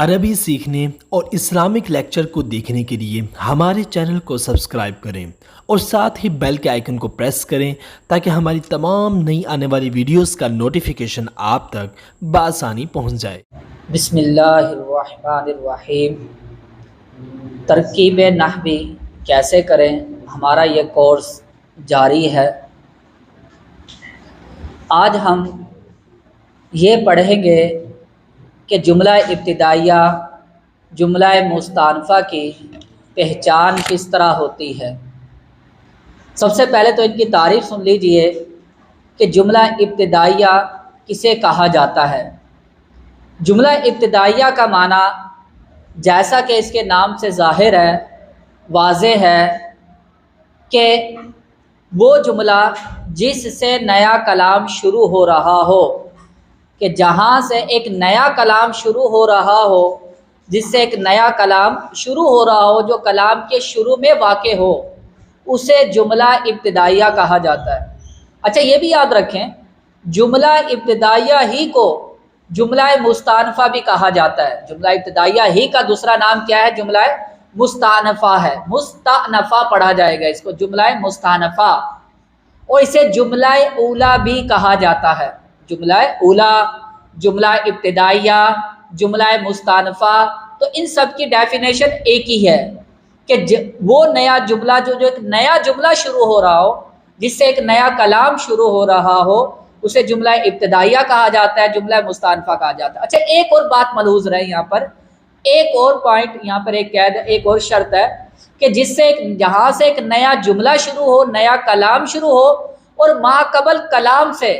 عربی سیکھنے اور اسلامک لیکچر کو دیکھنے کے لیے ہمارے چینل کو سبسکرائب کریں اور ساتھ ہی بیل کے آئیکن کو پریس کریں تاکہ ہماری تمام نئی آنے والی ویڈیوز کا نوٹیفیکیشن آپ تک بآسانی پہنچ جائے۔ بسم اللہ الرحمن الرحیم۔ ترکیب نحوی کیسے کریں، ہمارا یہ کورس جاری ہے۔ آج ہم یہ پڑھیں گے کہ جملہ ابتدائیہ، جملہ مستأنفہ کی پہچان کس طرح ہوتی ہے۔ سب سے پہلے تو ان کی تعریف سن لیجئے کہ جملہ ابتدائیہ کسے کہا جاتا ہے۔ جملہ ابتدائیہ کا معنی جیسا کہ اس کے نام سے ظاہر ہے، واضح ہے کہ وہ جملہ جس سے نیا کلام شروع ہو رہا ہو، کہ جہاں سے ایک نیا کلام شروع ہو رہا ہو، جس سے ایک نیا کلام شروع ہو رہا ہو، جو کلام کے شروع میں واقع ہو، اسے جملہ ابتدائیہ کہا جاتا ہے۔ اچھا یہ بھی یاد رکھیں، جملہ ابتدائیہ ہی کو جملہ مستأنفہ بھی کہا جاتا ہے۔ جملہ ابتدائیہ ہی کا دوسرا نام کیا ہے؟ جملہ مستأنفہ ہے۔ مستأنفہ پڑھا جائے گا اس کو، جملہ مستأنفہ، اور اسے جملہ اولیٰ بھی کہا جاتا ہے۔ جملہ اولیٰ، جملہ ابتدائیہ، جملہ مستأنفہ، تو ان سب کی ڈیفینیشن ایک ہی ہے کہ وہ نیا جملہ جو ایک نیا جملہ شروع ہو رہا ہو، جس سے ایک نیا کلام شروع ہو رہا ہو، اسے جملہ ابتدائیہ کہا جاتا ہے، جملہ مستأنفہ کہا جاتا ہے۔ اچھا ایک اور بات ملحوظ رہے یہاں پر، ایک اور پوائنٹ یہاں پر ایک اور شرط ہے کہ جس سے جہاں سے ایک نیا جملہ شروع ہو، نیا کلام شروع ہو، اور ما قبل کلام سے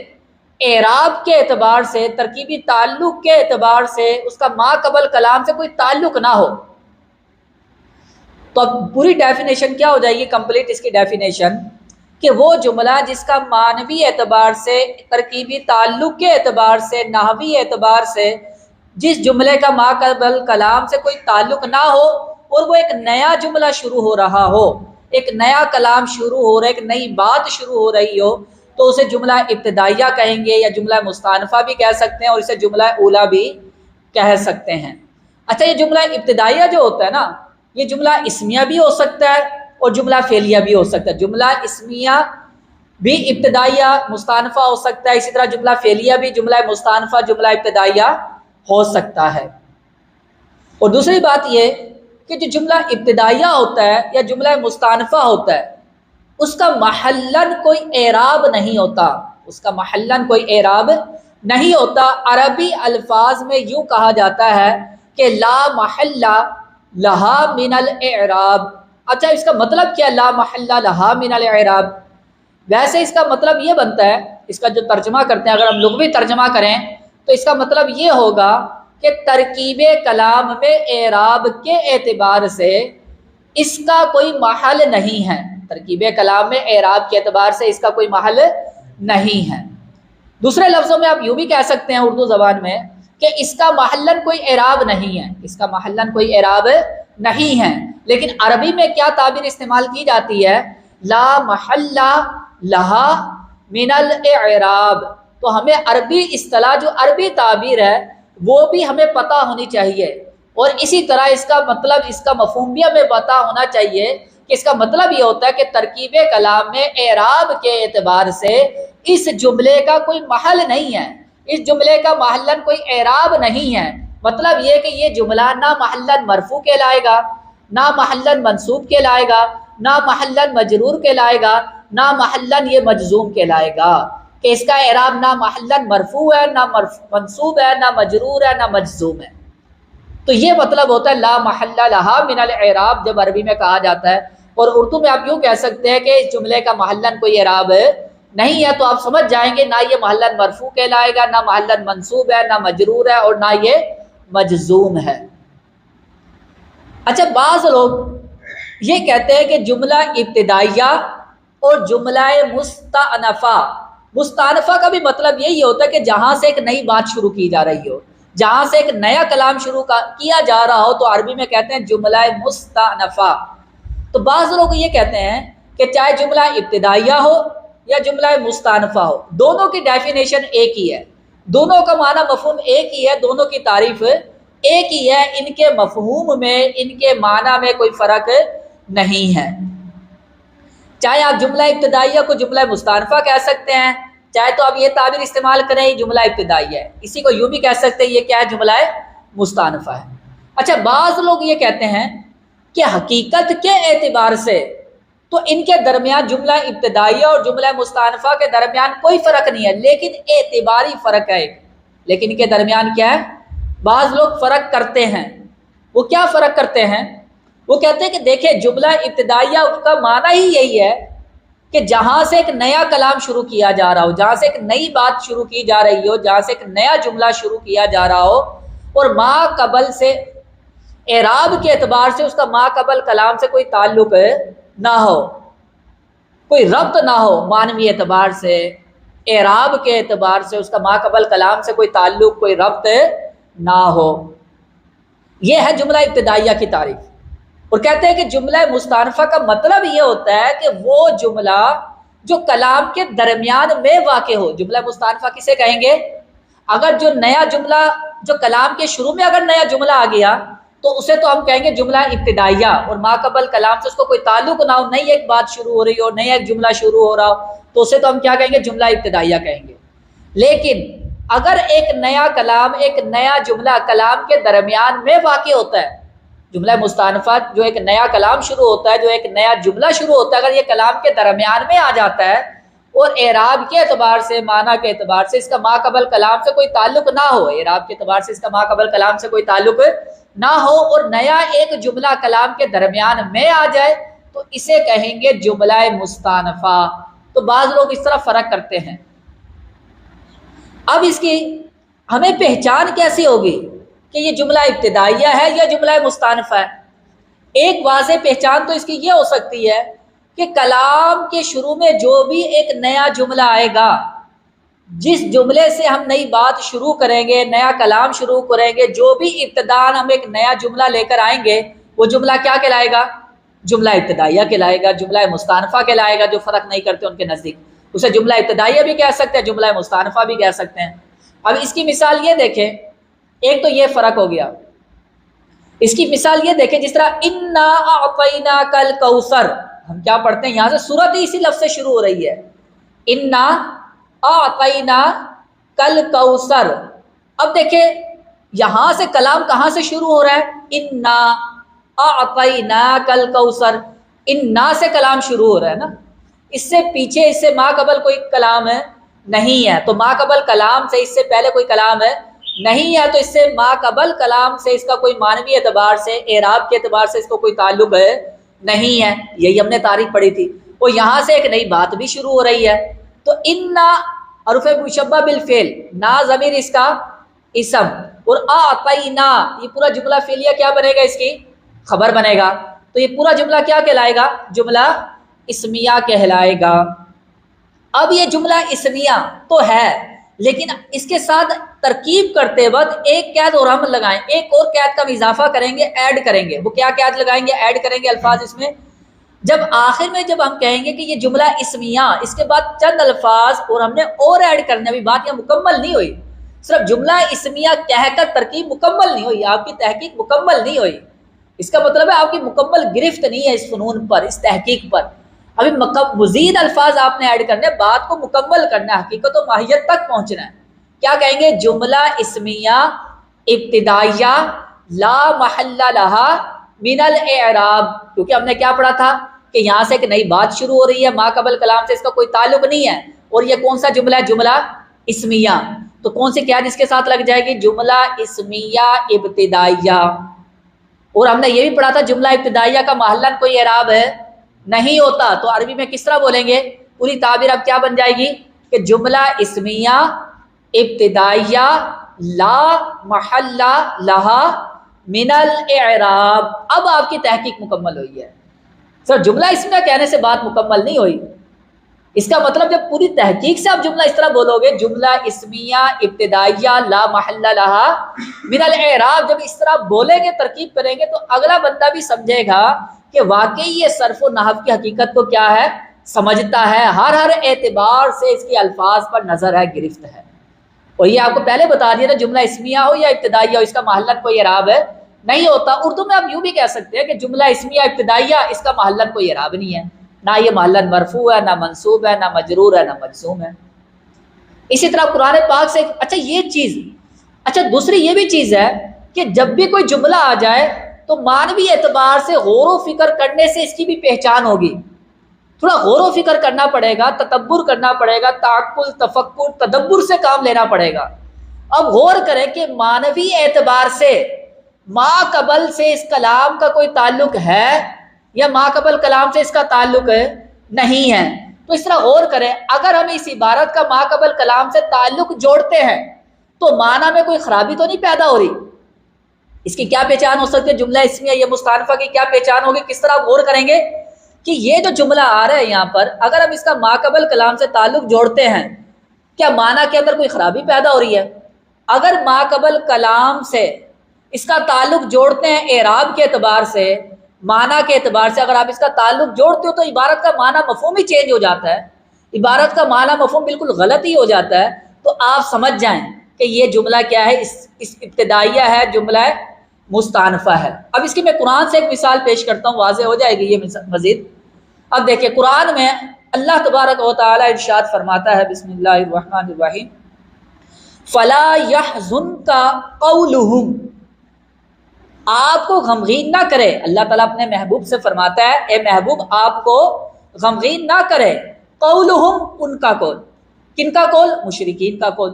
اعراب کے اعتبار سے، ترکیبی تعلق کے اعتبار سے اس کا ما قبل کلام سے کوئی تعلق نہ ہو۔ تو اب پوری ڈیفینیشن کیا ہو جائے گی، کمپلیٹ اس کی ڈیفینیشن، کہ وہ جملہ جس کا معنوی اعتبار سے، ترکیبی تعلق کے اعتبار سے، نحوی اعتبار سے جس جملے کا ما قبل کلام سے کوئی تعلق نہ ہو، اور وہ ایک نیا جملہ شروع ہو رہا ہو، ایک نیا کلام شروع ہو رہا ہے، ایک نئی بات شروع ہو رہی ہو، تو اسے جملہ ابتدائیہ کہیں گے، یا جملہ مستأنفہ بھی کہہ سکتے ہیں، اور اسے جملہ اولیٰ بھی کہہ سکتے ہیں۔ اچھا یہ جملہ ابتدائیہ جو ہوتا ہے نا، یہ جملہ اسمیہ بھی ہو سکتا ہے اور جملہ فعلیہ بھی ہو سکتا ہے۔ جملہ اسمیہ بھی ابتدائیہ مستأنفہ ہو سکتا ہے، اسی طرح جملہ فعلیہ بھی جملہ مستأنفہ جملہ ابتدائیہ ہو سکتا ہے۔ اور دوسری بات یہ کہ جو جملہ ابتدائیہ ہوتا ہے یا جملہ مستأنفہ ہوتا ہے، اس کا محلاً کوئی اعراب نہیں ہوتا، اس کا محلاً کوئی اعراب نہیں ہوتا۔ عربی الفاظ میں یوں کہا جاتا ہے کہ لا محل لہا من الاعراب۔ اچھا اس کا مطلب کیا لا محل لہا من الاعراب؟ ویسے اس کا مطلب یہ بنتا ہے، اس کا جو ترجمہ کرتے ہیں، اگر ہم لغوی ترجمہ کریں تو اس کا مطلب یہ ہوگا کہ ترکیب کلام میں اعراب کے اعتبار سے اس کا کوئی محل نہیں ہے۔ ترکیب کلام میں اعراب کے اعتبار سے اس کا کوئی محل نہیں ہے۔ دوسرے لفظوں میں آپ یوں بھی کہہ سکتے ہیں اردو زبان میں کہ اس کا محلاً کوئی اعراب نہیں ہے، اس کا محلاً کوئی اعراب نہیں ہے۔ لیکن عربی میں کیا تعبیر استعمال کی جاتی ہے؟ لا محل لہا من الاعراب۔ تو ہمیں عربی اصطلاح، جو عربی تعبیر ہے، وہ بھی ہمیں پتہ ہونی چاہیے، اور اسی طرح اس کا مطلب، اس کا مفہوم بھی ہمیں پتہ ہونا چاہیے کہ اس کا مطلب یہ ہوتا ہے کہ ترکیب کلام میں اعراب کے اعتبار سے اس جملے کا کوئی محل نہیں ہے، اس جملے کا محلاً کوئی اعراب نہیں ہے۔ مطلب یہ کہ یہ جملہ نہ محلاً مرفوع کہلائے گا، نہ محلاً منصوب کہلائے گا، نہ محلاً مجرور کہلائے گا، نہ محلاً یہ مجزوم کہلائے گا، کہ اس کا اعراب نہ محلاً مرفوع ہے، نہ منصوب ہے، نہ مجرور ہے، نہ مجزوم ہے۔ تو یہ مطلب ہوتا ہے لا محل لہا من الاعراب جب عربی میں کہا جاتا ہے۔ اور اردو میں آپ یوں کہہ سکتے ہیں کہ اس جملے کا محلاً کوئی اعراب نہیں ہے، تو آپ سمجھ جائیں گے نہ یہ محلاً مرفوع کہلائے گا، نہ محلاً منصوب ہے، نہ مجرور ہے، اور نہ یہ مجزوم ہے۔ اچھا بعض لوگ یہ کہتے ہیں کہ جملہ ابتدائیہ اور جملہ مستأنفہ، مستأنفہ کا بھی مطلب یہی ہوتا ہے کہ جہاں سے ایک نئی بات شروع کی جا رہی ہو، جہاں سے ایک نیا کلام شروع کیا جا رہا ہو، تو عربی میں کہتے ہیں جملہ مستأنفہ۔ تو بعض لوگ یہ کہتے ہیں کہ چاہے جملہ ابتدائیہ ہو یا جملہ مستأنفہ ہو، دونوں کی ڈیفینیشن ایک ہی ہے، دونوں کا معنی مفہوم ایک ہی ہے، دونوں کی تعریف ایک ہی ہے، ان کے مفہوم میں، ان کے معنی میں کوئی فرق نہیں ہے۔ چاہے آپ جملہ ابتدائیہ کو جملہ مستانفہ کہہ سکتے ہیں، چاہے تو آپ یہ تعبیر استعمال کریں یہ جملہ ابتدائیہ ہے، اسی کو یوں بھی کہہ سکتے ہیں یہ کیا ہے، جملہ مستانفہ ہے۔ اچھا، بعض لوگ یہ کہتے ہیں کہ حقیقت کے اعتبار سے تو ان کے درمیان جملہ ابتدائیہ اور جملہ مستانفہ کے درمیان کوئی فرق نہیں ہے، لیکن اعتباری فرق ہے ایک۔ لیکن ان کے درمیان کیا ہے؟ بعض لوگ فرق کرتے ہیں۔ وہ کیا فرق کرتے ہیں؟ وہ کہتے ہیں کہ دیکھیں جملہ ابتدائیہ کا معنی ہی یہی ہے کہ جہاں سے ایک نیا کلام شروع کیا جا رہا ہو، جہاں سے ایک نئی بات شروع کی جا رہی ہو، جہاں سے ایک نیا جملہ شروع کیا جا رہا ہو، اور ما قبل سے اعراب کے اعتبار سے اس کا ما قبل کلام سے کوئی تعلق نہ ہو، کوئی ربط نہ ہو، معنوی اعتبار سے، اعراب کے اعتبار سے اس کا ما قبل کلام سے کوئی تعلق، کوئی ربط نہ ہو۔ یہ ہے جملہ ابتدائیہ کی تعریف۔ اور کہتے ہیں کہ جملہ مستانفہ کا مطلب یہ ہوتا ہے کہ وہ جملہ جو کلام کے درمیان میں واقع ہو۔ جملہ مستانفہ کسے کہیں گے؟ اگر جو نیا جملہ، جو کلام کے شروع میں اگر نیا جملہ آ گیا تو اسے تو ہم کہیں گے جملہ ابتدائیہ، اور ما قبل کلام سے اس کو کوئی تعلق نہ ہو، نئی ایک بات شروع ہو رہی ہو، نیا ایک جملہ شروع ہو رہا ہو، تو اسے تو ہم کیا کہیں گے؟ جملہ ابتدائیہ کہیں گے۔ لیکن اگر ایک نیا کلام، ایک نیا جملہ کلام کے درمیان میں واقع ہوتا ہے، جملہ مستانفہ جو ایک نیا کلام شروع ہوتا ہے، جو ایک نیا جملہ شروع ہوتا ہے، اگر یہ کلام کے درمیان میں آ جاتا ہے اور اعراب کے اعتبار سے، معنی کے اعتبار سے اس کا ما قبل کلام سے کوئی تعلق نہ ہو، اعراب کے اعتبار سے اس کا ما قبل کلام سے کوئی تعلق نہ ہو، اور نیا ایک جملہ کلام کے درمیان میں آ جائے تو اسے کہیں گے جملہ مستانفہ۔ تو بعض لوگ اس طرح فرق کرتے ہیں۔ اب اس کی ہمیں پہچان کیسی ہوگی کہ یہ جملہ ابتدائیہ ہے یا جملہ مستانفہ ہے؟ ایک واضح پہچان تو اس کی یہ ہو سکتی ہے کہ کلام کے شروع میں جو بھی ایک نیا جملہ آئے گا، جس جملے سے ہم نئی بات شروع کریں گے، نیا کلام شروع کریں گے، جو بھی ابتداءً ہم ایک نیا جملہ لے کر آئیں گے، وہ جملہ کیا کہلائے گا؟ جملہ ابتدائیہ کہلائے گا، جملہ مستانفہ کہلائے گا۔ جو فرق نہیں کرتے ان کے نزدیک اسے جملہ ابتدائیہ بھی کہہ سکتے ہیں، جملہ مستانفہ بھی کہہ سکتے ہیں۔ اب اس کی مثال یہ دیکھیں، ایک تو یہ فرق ہو گیا۔ اس کی مثال یہ دیکھیں، جس طرح انا اعطیناک الکوثر، ہم کیا پڑھتے ہیں یہاں سے؟ سورت ہی اسی لفظ سے شروع ہو رہی ہے، انا اعطیناک الکوثر۔ اب دیکھیں یہاں سے کلام کہاں سے شروع ہو رہا ہے؟ انا اعطیناک الکوثر، انا سے کلام شروع ہو رہا ہے نا، اس سے پیچھے، اس سے ما قبل کوئی کلام ہے نہیں ہے، تو ما قبل کلام سے اس سے پہلے کوئی کلام ہے نہیں ہے، تو اس سے ما قبل کلام سے اس کا کوئی معنوی اعتبار سے، اعراب کے اعتبار سے اس کو کوئی تعلق ہے نہیں ہے۔ یہی ہم نے تعریف پڑھی تھی۔ اور یہاں سے ایک نئی بات بھی شروع ہو رہی ہے، تو انا حرف مشبہ بالفعل، نا ضمیر اس کا اسم، اور اعطینا یہ پورا جملہ فعلیہ کیا بنے گا؟ اس کی خبر بنے گا۔ تو یہ پورا جملہ کیا کہلائے گا؟ جملہ اسمیہ کہلائے گا۔ اب یہ جملہ اسمیہ تو ہے، لیکن اس کے ساتھ ترکیب کرتے وقت ایک قید اور ہم لگائیں، ایک اور قید کا اضافہ کریں گے، ایڈ کریں گے۔ وہ کیا قید لگائیں گے؟ ایڈ کریں گے الفاظ اس میں۔ جب آخر میں جب ہم کہیں گے کہ یہ جملہ اسمیہ، اس کے بعد چند الفاظ اور ہم نے اور ایڈ کرنے، ابھی بات یہ مکمل نہیں ہوئی، صرف جملہ اسمیہ کہہ کر ترکیب مکمل نہیں ہوئی، آپ کی تحقیق مکمل نہیں ہوئی۔ اس کا مطلب ہے آپ کی مکمل گرفت نہیں ہے اس فنون پر، اس تحقیق پر۔ ابھی مزید الفاظ آپ نے ایڈ کرنے، بات کو مکمل کرنا ہے، حقیقت و ماہیت تک پہنچنا ہے۔ کیا کہیں گے؟ جملہ اسمیہ ابتدائیہ لا محل لہا من الاعراب، کیونکہ ہم نے کیا پڑھا تھا کہ یہاں سے ایک نئی بات شروع ہو رہی ہے، ما قبل کلام سے اس کا کوئی تعلق نہیں ہے، اور یہ کون سا جملہ ہے؟ جملہ اسمیہ۔ تو کون سی قید اس کے ساتھ لگ جائے گی؟ جملہ اسمیہ ابتدائیہ۔ اور ہم نے یہ بھی پڑھا تھا جملہ ابتدائیہ کا محلاً کوئی اعراب ہے نہیں ہوتا، تو عربی میں کس طرح بولیں گے؟ پوری تعبیر اب کیا بن جائے گی کہ جملہ اسمیہ ابتدائیہ لا محل لہا من الاعراب۔ اب آپ کی تحقیق مکمل ہوئی ہے۔ سر جملہ اسمیہ کہنے سے بات مکمل نہیں ہوئی، اس کا مطلب جب پوری تحقیق سے آپ جملہ اس طرح بولو گے، جملہ اسمیہ ابتدائیہ لا محل لہا من الاعراب، جب اس طرح بولیں گے، ترکیب کریں گے، تو اگلا بندہ بھی سمجھے گا کہ واقعی یہ صرف و نحو کی حقیقت کو کیا ہے؟ سمجھتا ہے، ہر اعتبار سے اس کے الفاظ پر نظر ہے، گرفت ہے۔ اور یہ آپ کو پہلے بتا دیا تھا جملہ اسمیہ ہو یا ابتدائیہ ہو اس کا محلن کوئی اعراب ہے نہیں ہوتا. اردو میں آپ یوں بھی کہہ سکتے ہیں کہ جملہ اسمیہ ابتدائیہ اس کا محلن کوئی اعراب نہیں ہے، نہ یہ محلن مرفوع ہے، نہ منصوب ہے، نہ مجرور ہے، نہ مجزوم ہے. اسی طرح قرآن پاک سے اچھا یہ چیز، اچھا دوسری یہ بھی چیز ہے کہ جب بھی کوئی جملہ آ جائے تو معنوی اعتبار سے غور و فکر کرنے سے اس کی بھی پہچان ہوگی. تھوڑا غور و فکر کرنا پڑے گا، تدبر کرنا پڑے گا، تعقل، تفکر، تدبر سے کام لینا پڑے گا. اب غور کریں کہ معنوی اعتبار سے ما قبل سے اس کلام کا کوئی تعلق ہے یا ما قبل کلام سے اس کا تعلق نہیں ہے. تو اس طرح غور کریں، اگر ہم اس عبارت کا ما قبل کلام سے تعلق جوڑتے ہیں تو معنی میں کوئی خرابی تو نہیں پیدا ہو رہی. اس کی کیا پہچان ہو سکتی ہے؟ جملہ اسمیہ یا مستانفہ کی کیا پہچان ہوگی؟ کس طرح غور کریں گے کہ یہ جو جملہ آ رہا ہے یہاں پر اگر ہم اس کا ما قبل کلام سے تعلق جوڑتے ہیں کیا معنی کے اندر کوئی خرابی پیدا ہو رہی ہے؟ اگر ما قبل کلام سے اس کا تعلق جوڑتے ہیں اعراب کے اعتبار سے، معنی کے اعتبار سے، اگر آپ اس کا تعلق جوڑتے ہو تو عبارت کا معنی مفہوم ہی چینج ہو جاتا ہے، عبارت کا معنی مفہوم بالکل غلط ہی ہو جاتا ہے. تو آپ سمجھ جائیں کہ یہ جملہ کیا ہے، اس ابتدائیہ ہے، جملہ مستانفہ ہے. اب اس کی میں قرآن سے ایک مثال پیش کرتا ہوں، واضح ہو جائے گی یہ مزید. اب دیکھیں قرآن میں اللہ تبارک و تعالی ارشاد فرماتا ہے، بسم اللہ الرحمن الرحیم، فلا يحزنك قولهم، آپ کو غمگین نہ کرے. اللہ تعالیٰ اپنے محبوب سے فرماتا ہے اے محبوب آپ کو غمگین نہ کرے قولهم، ان کا قول. کن کا قول؟ مشرکین کا قول.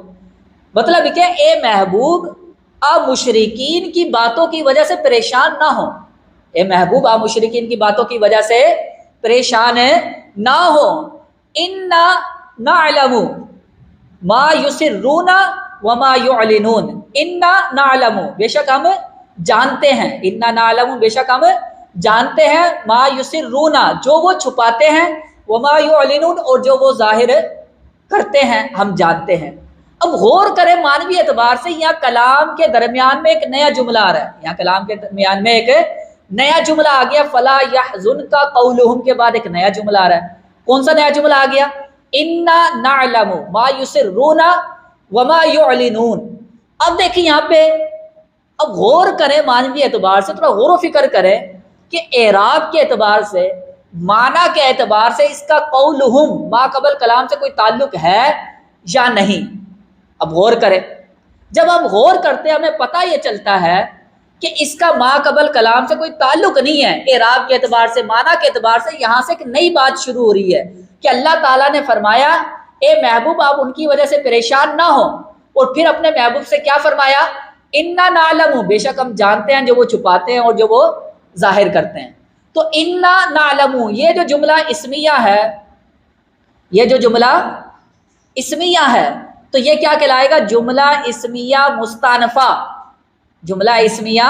مطلب کہ اے محبوب آپ مشرکین کی باتوں کی وجہ سے پریشان نہ ہو. اے محبوب آپ مشرکین کی باتوں کی وجہ سے پریشان نہ ہو. انا نعلم ما یسرون وما یعلنون، انا نعلم بے شک ہم جانتے ہیں، انا نعلم بے شک ہم جانتے ہیں، ما یسرون جو وہ چھپاتے ہیں، وما یعلنون اور جو وہ ظاہر کرتے ہیں ہم جانتے ہیں. اب غور کریں معنوی اعتبار سے یہاں کلام کے درمیان میں ایک نیا جملہ آ رہا ہے، یہاں کلام کے درمیان میں ایک نیا جملہ آ گیا. فلا يحزنك قولهم کے بعد ایک نیا جملہ آ رہا ہے. کون سا نیا جملہ آ گیا؟ انا نعلم ما يسرون وما يعلنون. اب دیکھیں یہاں پہ، اب غور کریں معنوی اعتبار سے، تھوڑا غور و فکر کریں کہ اعراب کے اعتبار سے، معنی کے اعتبار سے اس کا قولہم ما قبل کلام سے کوئی تعلق ہے یا نہیں. اب غور کریں، جب ہم غور کرتے ہیں ہمیں پتہ یہ چلتا ہے کہ اس کا ما قبل کلام سے کوئی تعلق نہیں ہے. اعراب کے اعتبار سے، معنی کے اعتبار سے یہاں سے ایک نئی بات شروع ہو رہی ہے کہ اللہ تعالیٰ نے فرمایا اے محبوب آپ ان کی وجہ سے پریشان نہ ہو، اور پھر اپنے محبوب سے کیا فرمایا؟ انا نعلم بے شک ہم جانتے ہیں جو وہ چھپاتے ہیں اور جو وہ ظاہر کرتے ہیں. تو انا نعلم یہ جو جملہ اسمیہ ہے، یہ جو جملہ اسمیہ ہے تو یہ کیا کہلائے گا؟ جملہ اسمیہ مستانفہ. جملہ اسمیہ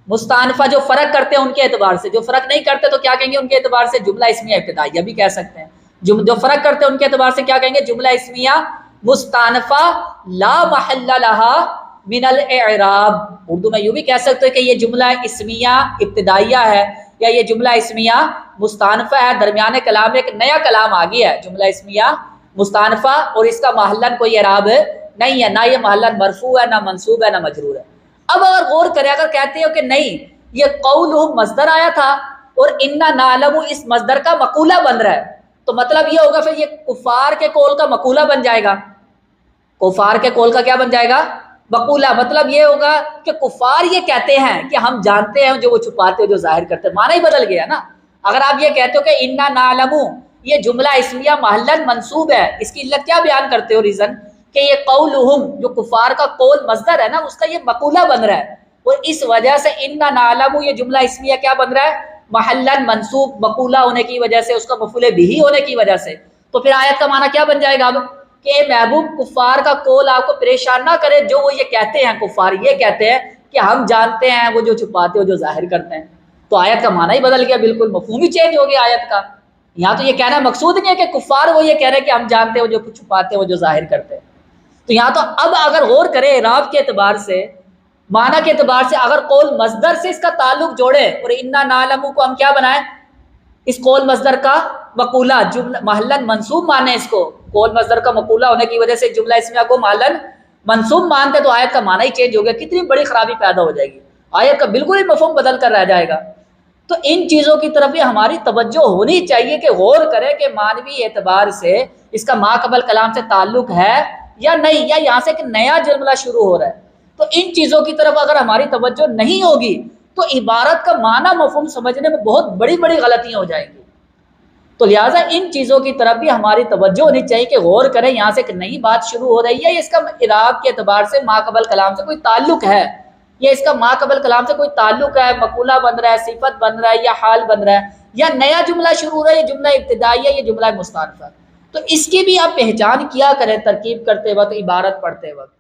مستانفہ جو فرق کرتے ہیں ان کے اعتبار سے، جو فرق نہیں کرتے تو کیا کہیں گے ان کے اعتبار سے؟ جملہ اسمیہ ابتدائیہ بھی کہہ سکتے ہیں. جو فرق کرتے ہیں ان کے اعتبار سے کیا کہیں گے؟ جملہ اسمیہ مستانفہ لا محل لها من الاعراب. اردو میں یوں بھی کہہ سکتے ہیں کہ یہ جملہ اسمیہ ابتدائیہ ہے یا یہ جملہ اسمیہ مستانفہ ہے، درمیان کلام میں ایک نیا کلام آ گیا ہے، جملہ اسمیہ مستانفہ، اور اس کا محلن کوئی اعراب نہیں ہے، نہ یہ محلن مرفوع ہے، نہ منصوب ہے، نہ مجرور ہے. اب اگر غور کریں، اگر کہتے ہو کہ نہیں یہ قولہم مصدر آیا تھا اور انا نعلم اس مصدر کا مقولہ بن رہا ہے، تو مطلب یہ ہوگا پھر یہ کفار کے قول کا مقولہ بن جائے گا. کفار کے قول کا کیا بن جائے گا؟ مقولہ. مطلب یہ ہوگا کہ کفار یہ کہتے ہیں کہ ہم جانتے ہیں جو وہ چھپاتے ہیں جو ظاہر کرتے ہیں. معنی ہی بدل گیا نا. اگر آپ یہ کہتے ہو کہ انا نعلم یہ جملہ اسمیہ محلن منصوب ہے، اس کی علت کیا بیان کرتے ہو؟ ریزن کہ یہ قولہم جو کفار کا قول مصدر ہے نا اس کا یہ مقولہ بن رہا ہے، اور اس وجہ سے انا نعلم یہ جملہ اسمیہ کیا بن رہا ہے؟ محلن منصوب، مقولہ ہونے کی وجہ سے، اس کا مفعول بہ ہونے کی وجہ سے. تو پھر آیت کا معنی کیا بن جائے گا اب؟ کہ اے محبوب کفار کا قول آپ کو پریشان نہ کرے، جو وہ یہ کہتے ہیں، کفار یہ کہتے ہیں کہ ہم جانتے ہیں وہ جو چھپاتے ہو جو ظاہر کرتے ہیں. تو آیت کا معنی ہی بدل گیا، بالکل مفہوم ہی چینج ہو گیا آیت کا. یہاں تو یہ کہنا مقصود نہیں ہے کہ کفار وہ یہ کہہ رہے ہیں کہ ہم جانتے ہیں وہ جو چھپاتے ہیں وہ جو ظاہر کرتے ہیں. تو یہاں تو اب اگر غور کریں اعراب کے اعتبار سے، معنی کے اعتبار سے، اگر قول مصدر سے اس کا تعلق جوڑے اور انا نعلم کو ہم کیا بنائیں؟ اس قول مصدر کا مقولہ، جملہ محلن منصوب مانے اس کو. قول مصدر کا مقولہ ہونے کی وجہ سے جملہ اسمیہ کو محلن منصوب مانتے تو آیت کا معنی ہی چینج ہو گیا، کتنی بڑی خرابی پیدا ہو جائے گی، آیت کا بالکل ہی مفہوم بدل کر رہ جائے گا۔ تو ان چیزوں کی طرف بھی ہماری توجہ ہونی چاہیے کہ غور کریں کہ مانوی اعتبار سے اس کا ما قبل کلام سے تعلق ہے یا نہیں، یا یہاں سے ایک نیا جملہ شروع ہو رہا ہے۔ تو ان چیزوں کی طرف اگر ہماری توجہ نہیں ہوگی تو عبارت کا معنی مفہوم سمجھنے میں بہت بڑی بڑی غلطیاں ہو جائیں گی۔ تو لہٰذا ان چیزوں کی طرف بھی ہماری توجہ ہونی چاہیے کہ غور کریں یہاں سے ایک نئی بات شروع ہو رہی ہے، اس کا اعراب کے اعتبار سے ما قبل کلام سے کوئی تعلق ہے، یا اس کا ما قبل کلام سے کوئی تعلق ہے، مقولہ بن رہا ہے، صفت بن رہا ہے، یا حال بن رہا ہے، یا نیا جملہ شروع ہو رہا ہے، یہ جملہ ابتدائی ہے، یہ جملہ مستانفہ۔ تو اس کی بھی آپ پہچان کیا کریں ترکیب کرتے وقت، عبارت پڑھتے وقت۔